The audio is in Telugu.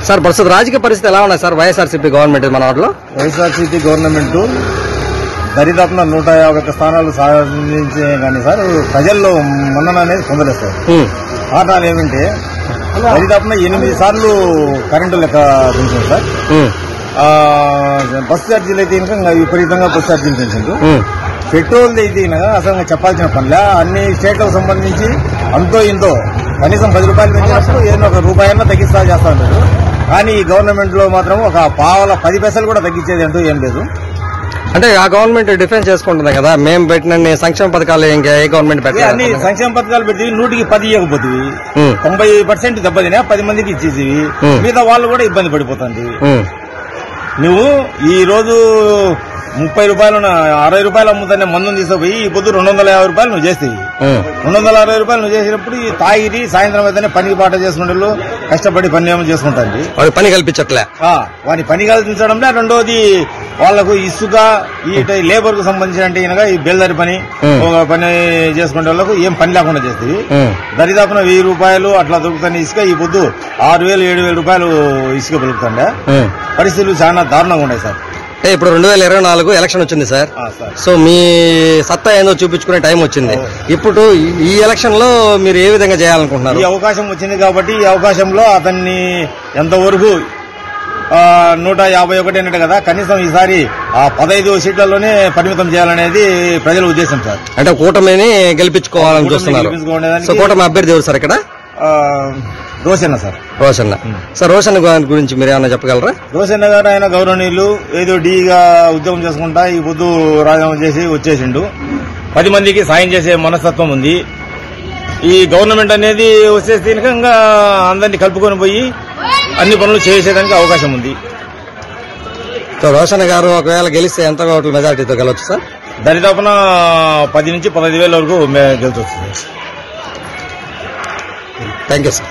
సార్ ప్రస్తుత రాజకీయ పరిస్థితి ఎలా ఉన్నాయి సార్? వైఎస్ఆర్సీపీ గవర్నమెంట్ మన వాటిలో వైఎస్ఆర్సీపీ గవర్నమెంట్ దరిదాపున 151 స్థానాలు సాధించే కానీ సార్ ప్రజల్లో మన్నన అనేది పొందలేదు సార్. కారణాలు ఏమంటే దరిదాపున 8 సార్లు కరెంటు లెక్క పెంచింది సార్. బస్సు ఛార్జీలు అయితే ఇంకా విపరీతంగా బస్సు ఛార్జీలు పెంచింది. పెట్రోల్ అయితే అసలు చెప్పాల్సిన పనిలే. అన్ని స్టేట్లకు సంబంధించి అంతో ఇంతో కనీసం 10 రూపాయలు పెంచినప్పుడు ఏదైనా ఒక రూపాయన్నా తగ్గిస్తా చేస్తా ఉంటారు. కానీ ఈ గవర్నమెంట్ లో మాత్రం ఒక పావల 10 పైసలు కూడా తగ్గించేది అంటూ ఏం లేదు. అంటే ఆ గవర్నమెంట్ డిఫెన్స్ చేసుకుంటుంది కదా, మేము పెట్టిన సంక్షేమ పథకాలు ఇంకా ఏ గవర్నమెంట్ పెట్టాలి? అన్ని సంక్షేమ పథకాలు పెట్టి 100కి 10 ఇవ్వకపోతుంది. 90% దెబ్బతినా 10 మందికి ఇచ్చేసి మిగతా వాళ్ళు కూడా ఇబ్బంది పడిపోతుంది. నువ్వు ఈ రోజు 30 రూపాయలు 60 రూపాయలు అమ్ముతానే మందుని తీసుకుపోయి ఈ పొద్దు 250 రూపాయలు నువ్వు చేస్తాయి. 260 రూపాయలు నువ్వు చేసినప్పుడు ఈ తాగిరి సాయంత్రం అయితేనే పనికి పాట చేసుకుంటే కష్టపడి పని ఏమో చేసుకుంటాండి. పని కల్పించట్లే. వాని పని కల్పించడంలో రెండోది వాళ్లకు ఇసుక ఈ లేబర్ కు సంబంధించిన ఈ బేల్దారి పని పని చేసుకునే వాళ్ళకు ఏం పని లేకుండా చేస్తుంది. దరిదాపున 1000 రూపాయలు అట్లా దొరుకుతాయి ఇసుక. ఈ పొద్దు 6000 7000 రూపాయలు ఇసుక దొరుకుతుండే పరిస్థితులు చాలా దారుణంగా ఉన్నాయి సార్. ఇప్పుడు 2024 ఎలక్షన్ వచ్చింది సార్. సో మీ సత్తా ఏందో చూపించుకునే టైం వచ్చింది. ఇప్పుడు ఈ ఎలక్షన్ లో మీరు ఏ విధంగా చేయాలనుకుంటున్నారు? ఈ అవకాశం వచ్చింది కాబట్టి ఈ అవకాశంలో అతన్ని ఎంతవరకు 151 అన్నట్టు కదా, కనీసం ఈసారి ఆ 15 సీట్లలోనే పరిమితం చేయాలనేది ప్రజల ఉద్దేశం సార్. అంటే కూటమిని గెలిపించుకోవాలని చూస్తున్నారు. సో కూటమి అభ్యర్థి ఎవరు సార్ ఇక్కడ? రోషన్న సార్. రోషన్న సార్, రోషన్న గారి గురించి మీరు ఏమన్నా చెప్పగలరా? రోషన్న గారు ఆయన గౌరవనీయులు ఏదో డీగా ఉద్యోగం చేసుకుంటా ఈ పొద్దు రాజీనామా చేసి వచ్చేసిండు. 10 మందికి సాయం చేసే మనస్తత్వం ఉంది. ఈ గవర్నమెంట్ అనేది వచ్చేసి ఇంకా అందరినీ కలుపుకొని పోయి అన్ని పనులు చేసేదానికి అవకాశం ఉంది. సో రోషన్న గారు ఒకవేళ గెలిస్తే ఎంత ఓట్ల మెజార్టీతో గెలవచ్చు సార్? దరిదాపున 10 నుంచి 15 వేల వరకు గెలుచొచ్చు. Thank you sir.